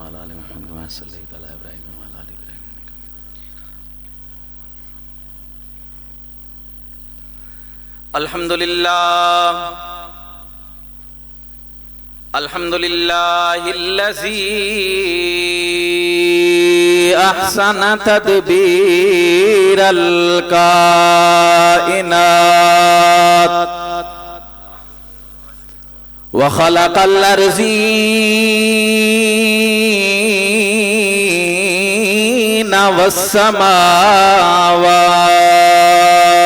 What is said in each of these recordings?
وعلى آل محمد كما صليت على إبراهيم وعلى آل إبراهيم الحمد لله الحمد لله الذي أحسن تدبير الكائنات وخلق الأرضين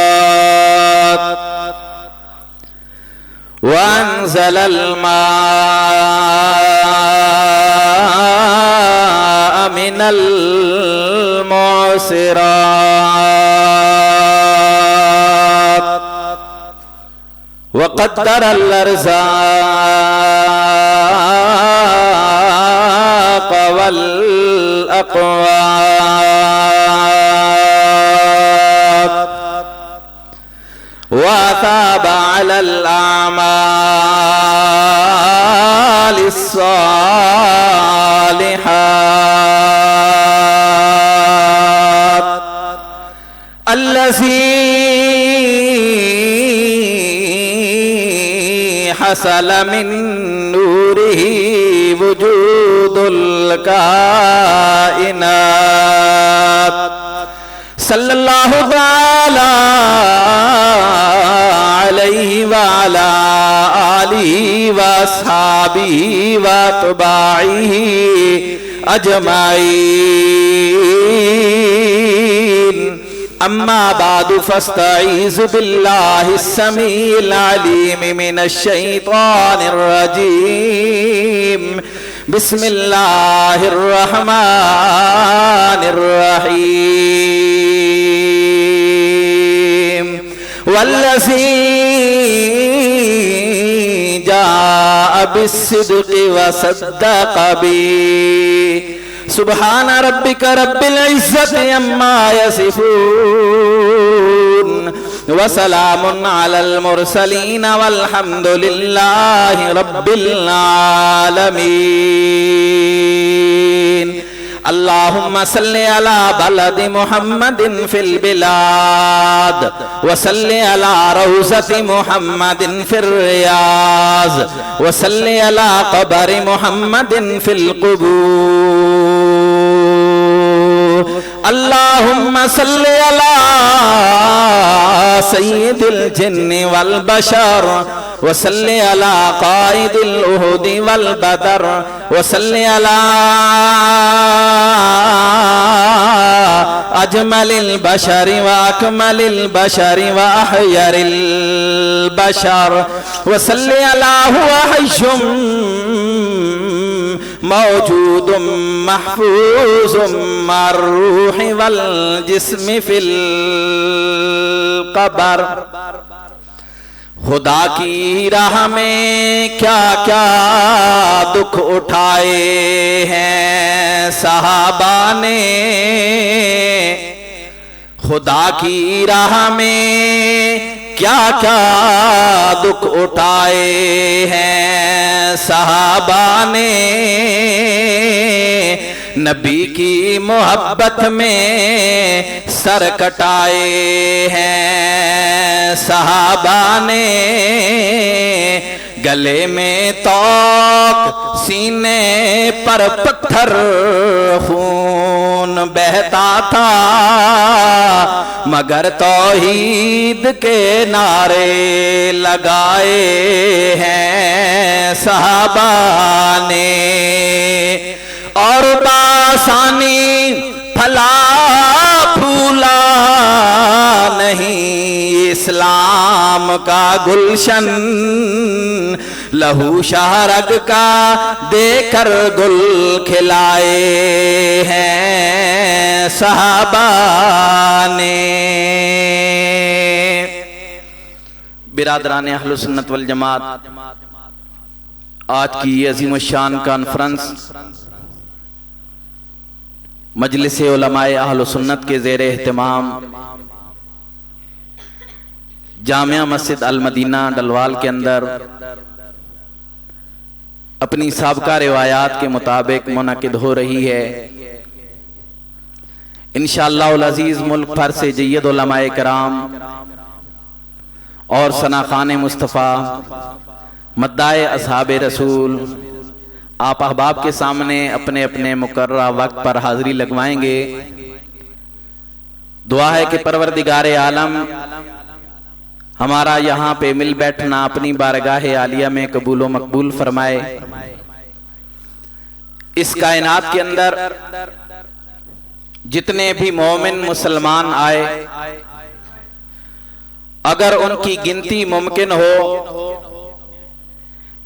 والسماوات وأنزل الماء من المعصرات وقدر الأرزاق والأقوات وأثاب على الأعمال الصالحات الذي حصل من نوره وجود الكائنات صلی اللہ تعالی علیہ وعلا آلہ واصحابہ واتباعہ اجمعین اما بعد فاستعیذ باللہ السمیع العلیم من الشیطان الرجیم بسم اللہ الرحمن الرحیم والذی جاء بالصدق وصدق به سبحان ربك رب العزة عما يصفون وسلام على المرسلين والحمد لله رب العالمين اللهم صل على بلد محمد في البلاد وصل على روضة محمد في الرياض وصل على قبر محمد في القبور اللهم صل على سيد الجن والبشر وصل على قائد الأهد والبدر وصل على أجمل البشر وأكمل البشر وأحير البشر وصل على هو حي موجود محفوظ مع الروح والجسم في القبر خدا کی راہ میں کیا کیا دکھ اٹھائے ہیں صحابہ نے خدا کی راہ میں کیا کیا دکھ اٹھائے ہیں صحابہ نے نبی کی محبت میں سر کٹائے ہیں صحابہ نے گلے میں توق سینے پر پتھر خون بہتا تھا مگر توحید کے نعرے لگائے ہیں صحابہ نے اور بآسانی پھلا پھولا نہیں اسلام کا گلشن لہو شہرگ کا دے کر گل کھلائے ہیں صحابہ نے برادران اہل سنت والجماعت آج کی یہ عظیم الشان کانفرنس مجلس علماء اہل سنت کے زیر اہتمام جامعہ مسجد المدینہ ڈلوال کے اندر اپنی سابقہ روایات کے مطابق منعقد ہو رہی ہے۔ انشاءاللہ العزیز ملک بھر سے جید علماء کرام اور ثناخان مصطفیٰ مداح اصحاب رسول آپ احباب کے سامنے اپنے اپنے مقررہ وقت پر حاضری لگوائیں گے۔ دعا ہے کہ پروردگار عالم ہمارا یہاں پہ مل بیٹھنا اپنی بارگاہ عالیہ میں قبول و مقبول فرمائے۔ اس کائنات کے اندر جتنے بھی مومن مسلمان آئے، اگر ان کی گنتی ممکن ہو،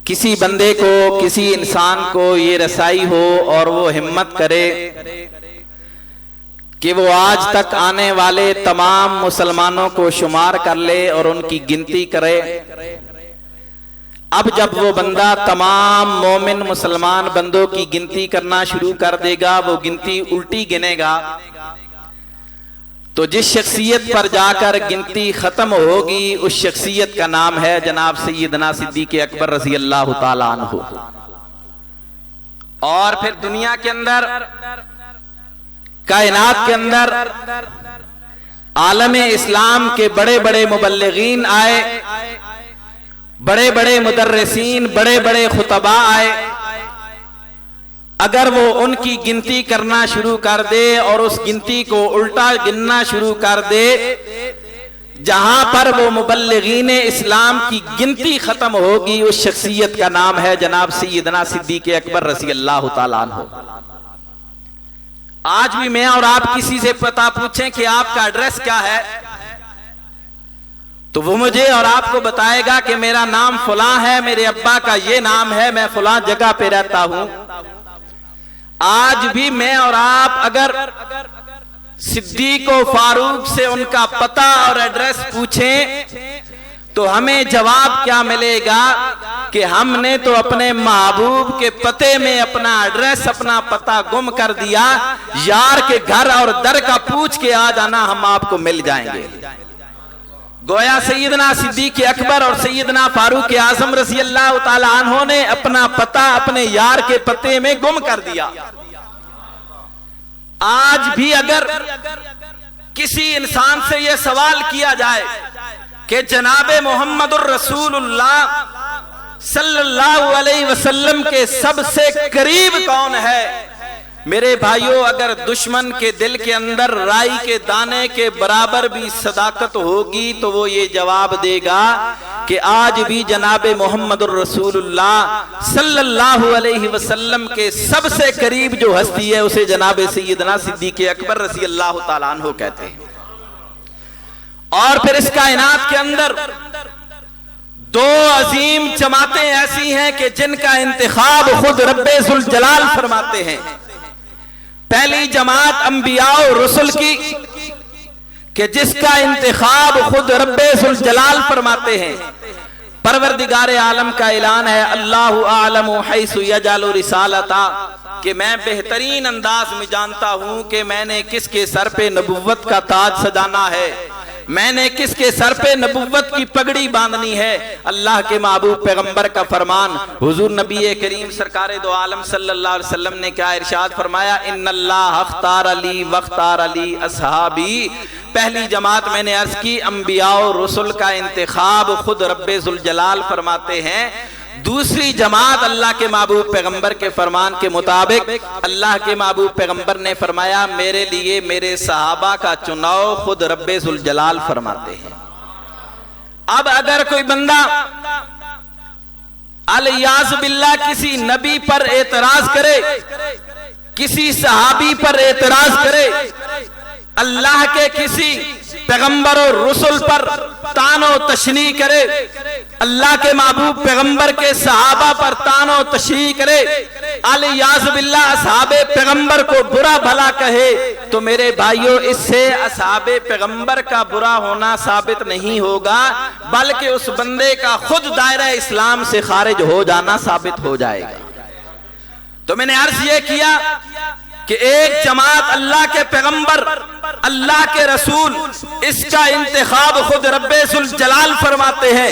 کسی بندے کو کسی انسان کو یہ رسائی ہو اور وہ ہمت کرے کہ وہ آج تک آنے والے تمام مسلمانوں کو شمار کر لے اور ان کی گنتی کرے، اب جب وہ بندہ تمام مومن مسلمان بندوں کی گنتی کرنا شروع کر دے گا، وہ گنتی الٹی گنے گا، تو جس شخصیت پر جا کر گنتی ختم ہوگی اس شخصیت کا نام ہے جناب سیدنا صدیق اکبر رضی اللہ تعالیٰ عنہ۔ اور پھر دنیا کے اندر، کائنات کے اندر عالم اسلام کے بڑے بڑے مبلغین آئے، بڑے بڑے مدرسین، بڑے بڑے خطباء آئے، اگر وہ ان کی گنتی کرنا شروع کر دے اور اس گنتی کو الٹا گننا شروع کر دے، جہاں پر وہ مبلغین اسلام کی گنتی ختم ہوگی اس شخصیت کا نام ہے جناب سیدنا صدیق اکبر رضی اللہ تعالیٰ عنہ۔ آج بھی میں اور آپ کسی سے پتہ پوچھیں کہ آپ کا ایڈریس کیا ہے، تو وہ مجھے اور آپ کو بتائے گا کہ میرا نام فلاں ہے، میرے ابا کا یہ نام ہے، میں فلاں جگہ پہ رہتا ہوں۔ آج بھی میں اور آپ اگر صدیق و فاروق سے ان کا پتہ اور ایڈریس پوچھیں تو ہمیں جواب کیا ملے گا کہ ہم نے تو اپنے محبوب کے پتے میں اپنا ایڈریس، اپنا پتہ گم کر دیا، یار کے گھر اور در کا پوچھ کے آ جانا، ہم آپ کو مل جائیں گے۔ گویا سیدنا صدیق اکبر اور سیدنا فاروق اعظم رضی اللہ تعالیٰ عنہ نے اپنا پتہ اپنے یار کے پتے میں گم کر دیا۔ آج بھی اگر کسی انسان سے یہ سوال کیا جائے کہ جناب محمد الرسول اللہ صلی اللہ علیہ وسلم کے سب سے قریب کون ہے، میرے بھائیوں اگر دشمن کے دل کے اندر رائی کے دانے کے برابر بھی صداقت ہوگی تو وہ یہ جواب دے گا کہ آج بھی جناب محمد الرسول اللہ صلی اللہ علیہ وسلم کے سب سے قریب جو ہستی ہے اسے جناب سیدنا صدیق اکبر رضی اللہ تعالیٰ عنہ کہتے ہیں۔ اور پھر اس کائنات کے اندر دو عظیم جماعتیں ایسی ہیں کہ جن کا انتخاب خود رب ذوالجلال فرماتے ہیں۔ پہلی جماعت انبیاء و رسل کی کہ جس کا انتخاب خود رب ذوالجلال فرماتے ہیں۔ پروردگار عالم کا اعلان ہے اللہ اعلم حیث یجعل رسالتہ، کہ میں بہترین انداز میں جانتا ہوں کہ میں نے کس کے سر پہ نبوت کا تاج سجانا ہے، میں نے کس کے سر پہ نبوت کی پگڑی باندھنی ہے۔ اللہ کے محبوب پیغمبر کا فرمان، حضور نبی کریم سرکار دو عالم صلی اللہ علیہ وسلم نے کیا ارشاد فرمایا، ان اللہ اختار علی واختار علی اصحابی۔ پہلی جماعت میں نے عرض کی انبیاء و رسل کا انتخاب خود رب ذوالجلال فرماتے ہیں۔ دوسری جماعت اللہ کے محبوب پیغمبر کے فرمان کے مطابق اللہ کے محبوب پیغمبر نے فرمایا میرے لیے میرے صحابہ کا چناؤ خود رب ذوالجلال فرماتے ہیں۔ اب اگر کوئی بندہ الیاذ باللہ کسی نبی پر اعتراض کرے، کسی صحابی پر اعتراض کرے، اللہ کے کسی پیغمبر اور رسول پر طعن و تشنیع کرے، اللہ کے محبوب پیغمبر کے صحابہ پر طعن و تشنیع کرے، الیاذ باللہ اصحاب پیغمبر کو برا بھلا کہے، تو میرے بھائیوں اس سے اصحاب پیغمبر کا برا ہونا ثابت نہیں ہوگا، بلکہ اس بندے کا خود دائرہ اسلام سے خارج ہو جانا ثابت ہو جائے گا۔ تو میں نے عرض یہ کیا کہ ایک جماعت اللہ کے پیغمبر، اللہ کے رسول، اس کا انتخاب خود رب ذوالجلال فرماتے ہیں۔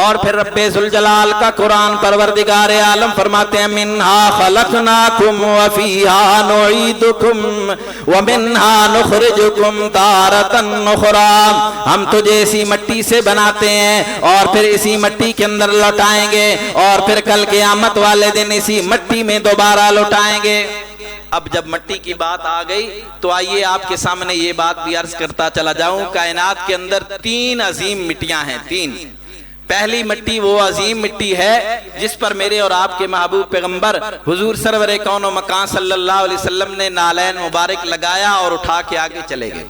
اور پھر رب ذوالجلال کا قرآن پروردگار عالم فرماتے ہیں منہا خلقناکم وفیہا نعیدکم ومنہا نخرجکم تارةً اخری، ہم تجھے اسی مٹی سے بناتے ہیں اور پھر اسی مٹی کے اندر لوٹائیں گے اور پھر کل قیامت والے دن اسی مٹی میں دوبارہ لوٹائیں گے۔ اب جب مٹی کی بات آ گئی تو آئیے آپ کے سامنے یہ بات بھی عرض کرتا چلا جاؤں۔ کائنات کے اندر 3 عظیم مٹیاں ہیں، 3۔ پہلی مٹی وہ عظیم مٹی ہے جس پر میرے اور آپ کے محبوب پیغمبر حضور سرور کون و مکان صلی اللہ علیہ وسلم نے نالین مبارک لگایا اور اٹھا کے آگے چلے گئے۔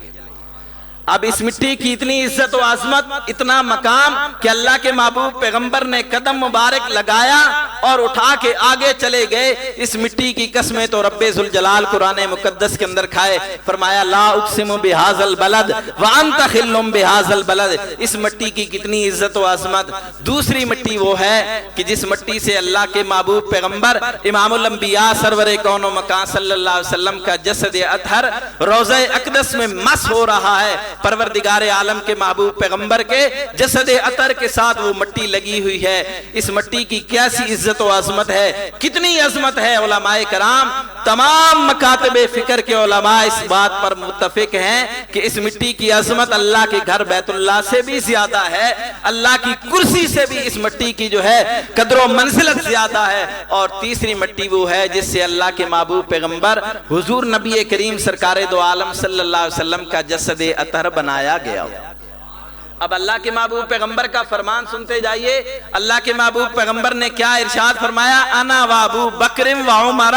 اب اس مٹی کی اتنی عزت و عظمت، اتنا مقام کہ اللہ کے محبوب پیغمبر نے قدم مبارک لگایا اور اٹھا کے آگے چلے گئے۔ اس مٹی کی قسمیں تو رب ذوالجلال قرآن مقدس کے اندر کھائے، فرمایا لا اقسم بہذا البلد وانت حل بہذا البلد۔ اس مٹی کی کتنی عزت و عظمت۔ دوسری مٹی وہ ہے کہ جس مٹی سے اللہ کے محبوب پیغمبر امام الانبیاء سرور کون و مکان صلی اللہ علیہ وسلم کا جسد اطہر روضہ اقدس میں مس ہو رہا ہے۔ پروردگار عالم کے محبوب پیغمبر کے جسد اطہر کے ساتھ وہ مٹی لگی ہوئی ہے۔ اس مٹی کی کیسی عزت و عظمت ہے، کتنی عظمت ہے۔ علماء کرام، تمام مکاتب فکر کے علماء اس بات پر متفق ہیں کہ اس مٹی کی عظمت اللہ کے گھر بیت اللہ سے بھی زیادہ ہے، اللہ کی کرسی سے بھی اس مٹی کی جو ہے قدر و منزلت زیادہ ہے۔ اور تیسری مٹی وہ ہے جس سے اللہ کے محبوب پیغمبر حضور نبی کریم سرکار دو عالم صلی اللہ علیہ وسلم کا جسد اطہر بنایا گیا۔ اب اللہ کے محبوب پیغمبر کا فرمان سنتے جائیے۔ اللہ کے محبوب پیغمبر نے کیا ارشاد فرمایا؟ انا و ابو بکر و عمر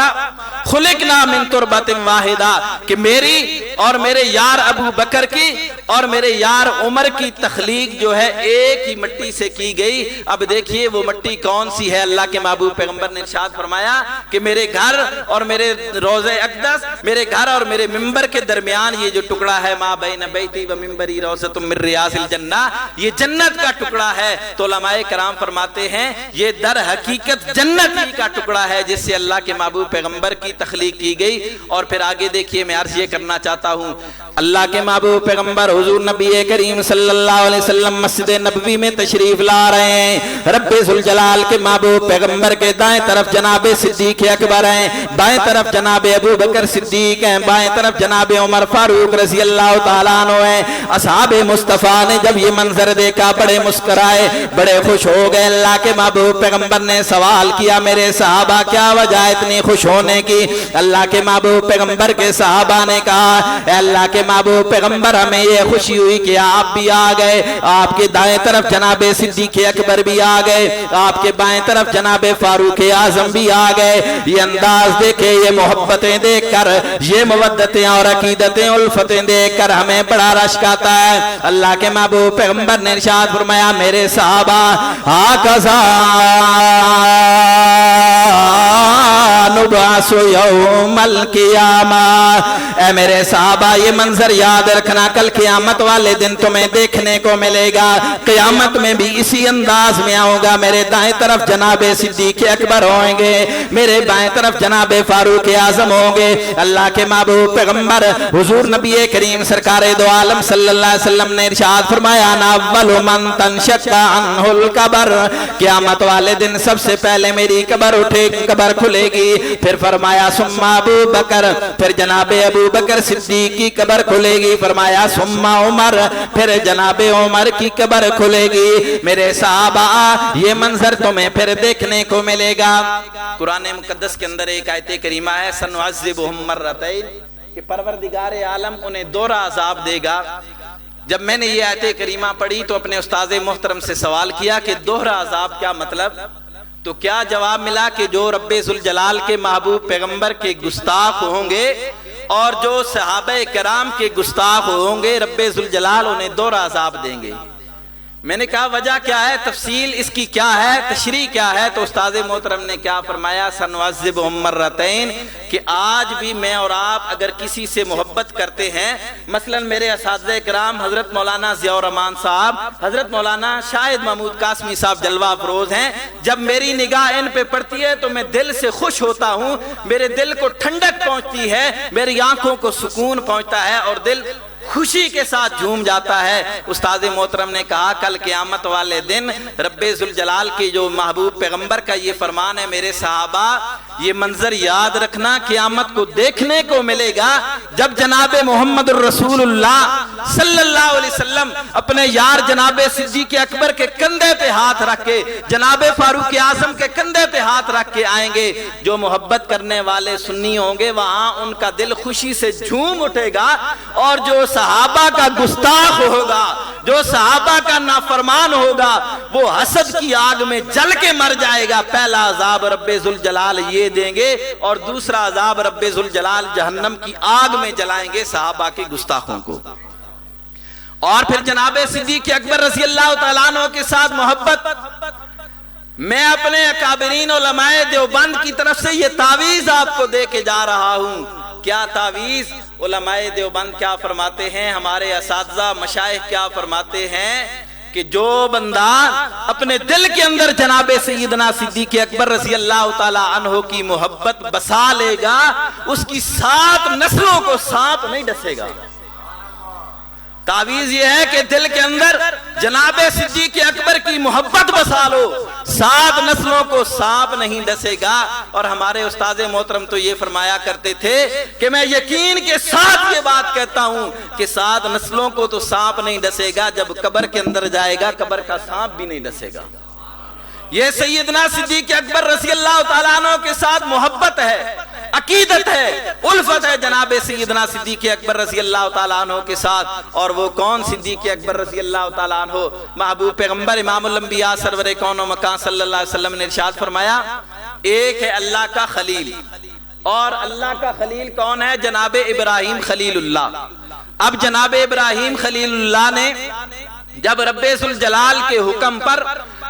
خلقنا من تربۃ واحدہ، کہ میری اور میرے یار ابو بکر کی اور میرے یار عمر کی تخلیق جو ہے ایک ہی مٹی سے کی گئی۔ اب دیکھیے وہ مٹی کون سی ہے۔ اللہ کے محبوب پیغمبر نے ارشاد فرمایا کہ میرے گھر اور میرے روضہ اقدس، میرے گھر اور میرے ممبر کے درمیان یہ جو ٹکڑا ہے، ما بین بیتی و ممبری روضۃ من ریاض الجنہ، یہ جنت کا ٹکڑا ہے۔ تو علماء کرام فرماتے ہیں یہ در حقیقت جنت ہی کا ٹکڑا ہے جس سے اللہ کے محبوب پیغمبر کی تخلیق کی گئی۔ اور پھر آگے دیکھیے، میں عرض یہ کرنا چاہتا ہوں، اللہ کے محبوب پیغمبر حضور نبی کریم صلی اللہ علیہ وسلم مسجد نبوی میں تشریف لا رہے ہیں۔ رب ذوالجلال کے محبوب پیغمبر کے دائیں طرف جناب صدیق اکبر ہیں، بائیں طرف جناب ابو بکر صدیق ہیں، بائیں طرف جناب عمر فاروق رضی اللہ تعالیٰ عنہ ہیں۔ اصحاب مصطفیٰ نے جب یہ منظر دیکھا بڑے مسکرائے، بڑے خوش ہو گئے۔ اللہ کے محبوب پیغمبر نے سوال کیا، میرے صحابہ کیا وجہ اتنی خوش ہونے کی؟ اللہ کے محبوب پیغمبر کے صحابہ نے کہا، اے اللہ کے محبوب پیغمبر ہمیں یہ خوشی ہوئی کہ آپ بھی آ گئے، آپ کے دائیں طرف جناب صدیق اکبر بھی آ گئے، آپ کے بائیں طرف جناب فاروق اعظم بھی آ گئے۔ یہ انداز دیکھے، یہ محبتیں دیکھ کر، یہ مودتیں اور عقیدتیں الفتیں دیکھ کر ہمیں بڑا رشک آتا ہے۔ اللہ کے محبوب پیغمبر نے ارشاد فرمایا، میرے صحابہ ہاکذا نبعث یوم القیامہ، اے میرے صحابہ یہ منظر یاد رکھنا، کل قیامت والے دن تمہیں دیکھنے کو ملے گا۔ قیامت میں بھی اسی انداز میں آؤں گا۔ میرے دائیں طرف جناب صدیق اکبر ہوں گے، میرے بائیں طرف جناب فاروق اعظم ہوں گے۔ اللہ کے محبوب پیغمبر حضور نبی کریم سرکار دو عالم صلی اللہ علیہ وسلم نے ارشاد فرمایا، انا اول من تنشق عنہ القبر، قیامت والے دن سب سے پہلے میری قبر کھلے گی۔ پھر فرمایا ثم ابو بکر، پھر جناب ابو بکر صدیق کی قبر کھلے گی۔ فرمایا ثم عمر، پھر جناب عمر کی قبر کھلے گی۔ میرے صحابہ یہ منظر تمہیں پھر دیکھنے کو ملے گا۔ قرآن مقدس کے اندر ایک آیت کریمہ ہے، سنعذبہم مرتین، کہ پروردگار عالم انہیں دوہرا عذاب دے گا۔ جب میں نے یہ آیت کریمہ پڑھی تو اپنے استاد محترم سے سوال کیا کہ دوہرا عذاب کیا مطلب؟ تو کیا جواب ملا کہ جو رب ذوالجلال کے محبوب پیغمبر کے گستاخ ہوں گے اور جو صحابہ کرام کے گستاخ ہوں گے، رب ذوالجلال انہیں دوہرا عذاب دیں گے۔ میں نے کہا وجہ کیا ہے، تفصیل اس کی کیا ہے، تشریح کیا ہے؟ تو استاد محترم نے کیا فرمایا، سنعذبہم مرتین، کہ آج بھی میں اور آپ اگر کسی سے محبت کرتے ہیں، مثلا میرے اساتذہ کرام حضرت مولانا ضیاء الرحمان صاحب، حضرت مولانا شاہد محمود قاسمی صاحب جلوہ افروز ہیں، جب میری نگاہ ان پہ پڑتی ہے تو میں دل سے خوش ہوتا ہوں، میرے دل کو ٹھنڈک پہنچتی ہے، میری آنکھوں کو سکون پہنچتا ہے اور دل خوشی کے ساتھ جھوم جاتا ہے۔ استاد محترم نے کہا کل قیامت والے دن رب ذوالجلال کی جو محبوب پیغمبر کا یہ فرمان ہے، میرے صحابہ یہ منظر یاد رکھنا، قیامت کو دیکھنے کو ملے گا جب جناب محمد الرسول اللہ صلی اللہ علیہ وسلم اپنے یار جناب صدیق اکبر کے کندھے پہ ہاتھ رکھ کے، جناب فاروق اعظم کے کندھے پہ ہاتھ رکھ کے آئیں گے۔ جو محبت کرنے والے سنی ہوں گے وہاں ان کا دل خوشی سے جھوم اٹھے گا، اور جو صحابہ کا گستاخ ہوگا، جو صحابہ کا نافرمان ہوگا، وہ حسد کی آگ میں جل کے مر جائے گا۔ پہلا عذاب رب ذوالجلال یہ دیں گے، اور دوسرا عذاب رب ذوالجلال جہنم کی آگ میں جلائیں گے صحابہ کے گستاخوں کو۔ اور پھر جناب صدیق اکبر رضی اللہ تعالیٰ عنہ کے ساتھ محبت، میں اپنے اکابرین علماء دیوبند کی طرف سے یہ تعویذ آپ کو دے کے جا رہا ہوں۔ کیا تعویذ؟ علماء دیوبند کیا فرماتے ہیں، ہمارے اساتذہ مشائخ کیا فرماتے ہیں کہ جو بندہ اپنے دل کے اندر جناب سیدنا صدیق اکبر رضی اللہ تعالی عنہ کی محبت بسا لے گا، اس کی 7 نسلوں کو سانپ نہیں ڈسے گا۔ تعویذ یہ ہے کہ دل کے اندر جناب صدیق اکبر کی محبت بسا لو، 7 نسلوں کو سانپ نہیں ڈسے گا۔ اور ہمارے استاد محترم تو یہ فرمایا کرتے تھے کہ میں یقین کے ساتھ یہ بات کہتا ہوں کہ 7 نسلوں کو تو سانپ نہیں ڈسے گا، جب قبر کے اندر جائے گا قبر کا سانپ بھی نہیں ڈسے گا۔ یہ سیدنا صدیق اکبر رضی اللہ تعالیٰ عنہ کے ساتھ محبت ہے، عقیدت ہے، الفت ہے جناب سیدنا صدیق اکبر رضی اللہ تعالیٰ عنہ کے ساتھ۔ اور وہ کون صدیق اکبر رضی اللہ تعالیٰ عنہ؟ محبوب پیغمبر امام الانبیاء سرور کون و مکان صلی اللہ علیہ وسلم نے ارشاد فرمایا، ایک ہے اللہ کا خلیل، اور اللہ کا خلیل کون ہے؟ جناب ابراہیم خلیل اللہ۔ اب جناب ابراہیم خلیل اللہ نے جب رب ذوالجلال کے حکم پر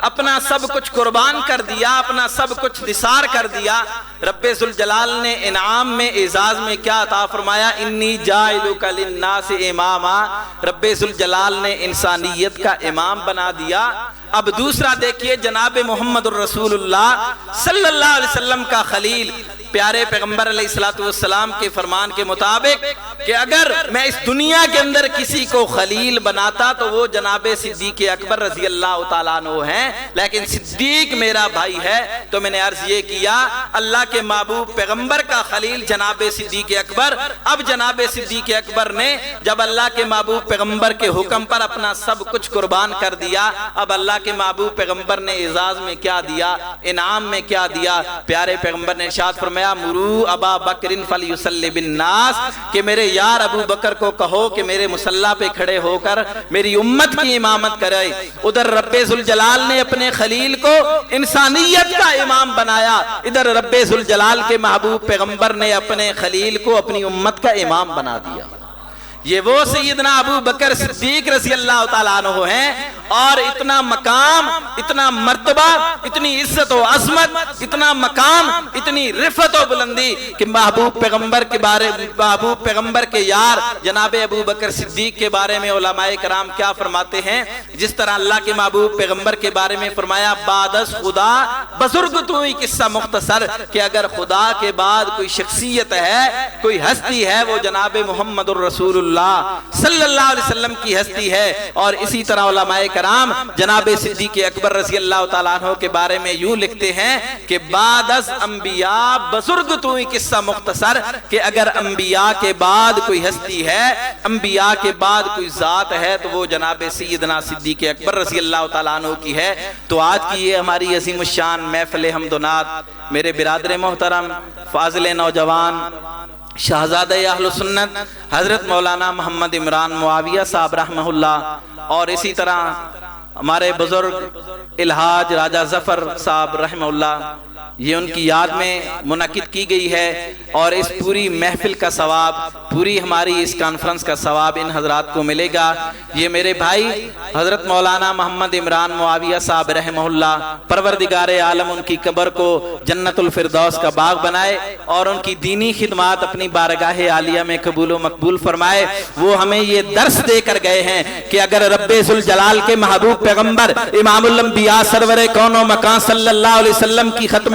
اپنا سب کچھ قربان کر دیا، اپنا سب کچھ نثار کر دیا، رب ذوالجلال نے انعام میں اعزاز میں کیا عطا فرمایا؟ انی جاعلک للناس اماما۔ رب ذوالجلال نے انسانیت کا امام بنا دیا۔ اب دوسرا دیکھیے جناب محمد الرسول اللہ صلی اللہ علیہ وسلم کا خلیل، پیارے پیغمبر علیہ السلام کے فرمان کے مطابق کہ اگر میں اس دنیا کے اندر کسی کو خلیل بناتا تو وہ جناب صدیق اکبر رضی اللہ تعالیٰ عنہ ہیں، لیکن صدیق میرا بھائی ہے۔ تو میں نے عرض یہ کیا اللہ کے محبوب پیغمبر کا خلیل جناب صدیق اکبر۔ اب جناب صدیق اکبر نے جب اللہ کے محبوب پیغمبر کے حکم پر اپنا سب کچھ قربان کر دیا، اب اللہ کے محبوب پیغمبر نے اعزاز میں کیا دیا، انعام میں کیا دیا؟ پیارے پیغمبر نے ارشاد فرمایا مرو ابا بکر فلیصلی بالناس، کہ میرے یار ابو بکر کو کہو کہ میرے مصلی پہ کھڑے ہو کر میری امت کی امامت کرے۔ ادھر رب ذوالجلال نے اپنے خلیل کو انسانیت کا امام بنایا، ادھر رب ذوالجلال کے محبوب پیغمبر نے اپنے خلیل کو اپنی امت کا امام بنا دیا۔ یہ وہ سیدنا ابو بکر صدیق رضی اللہ تعالیٰ عنہ ہیں، اور اتنا مقام، اتنا مرتبہ، اتنی عزت و عظمت، اتنا مقام، اتنی رفعت و بلندی کہ محبوب پیغمبر کے بارے، محبوب پیغمبر کے یار جناب ابو بکر صدیق کے بارے میں علماء کرام کیا فرماتے ہیں؟ جس طرح اللہ کے محبوب پیغمبر کے بارے میں فرمایا بعد از خدا بزرگ تو ہی قصہ مختصر، کہ اگر خدا کے بعد کوئی شخصیت ہے، کوئی ہستی ہے، وہ جناب محمد الرسول اللہ صلی اللہ علیہ وسلم کی ہستی ہے۔ اور اسی طرح علماء کرام جناب صدیق اکبر رضی اللہ تعالیٰ عنہ کے بارے میں یوں لکھتے ہیں کہ بعد از انبیاء بزرگ تو ہی قصہ مختصر، کہ اگر انبیاء کے بعد کوئی ہستی ہے، انبیاء کے بعد کوئی ذات ہے، تو وہ جناب سیدنا صدیق اکبر رضی اللہ تعالیٰ عنہ کی ہے۔ تو آج کی یہ ہماری عظیم الشان محفل حمد و نعت، میرے برادر محترم فاضل نوجوان شہزادہ اہل سنت حضرت مولانا محمد عمران معاویہ صاحب رحمہ اللہ، اور اسی طرح ہمارے بزرگ الحاج راجہ ظفر صاحب رحمہ اللہ، یہ ان کی یاد میں منعقد کی گئی ہے۔ اور اس پوری محفل کا ثواب، پوری ہماری اس کانفرنس کا ثواب ان حضرات کو ملے گا۔ یہ میرے بھائی حضرت مولانا محمد عمران معاویہ صاحب رحمہ اللہ، پروردگار عالم ان کی قبر کو جنت الفردوس کا باغ بنائے، اور ان کی دینی خدمات اپنی بارگاہ عالیہ میں قبول و مقبول فرمائے۔ وہ ہمیں یہ درس دے کر گئے ہیں کہ اگر رب ذوالجلال کے محبوب پیغمبر امام الانبیاء سرور کون و مکان صلی اللہ علیہ وسلم کی ختم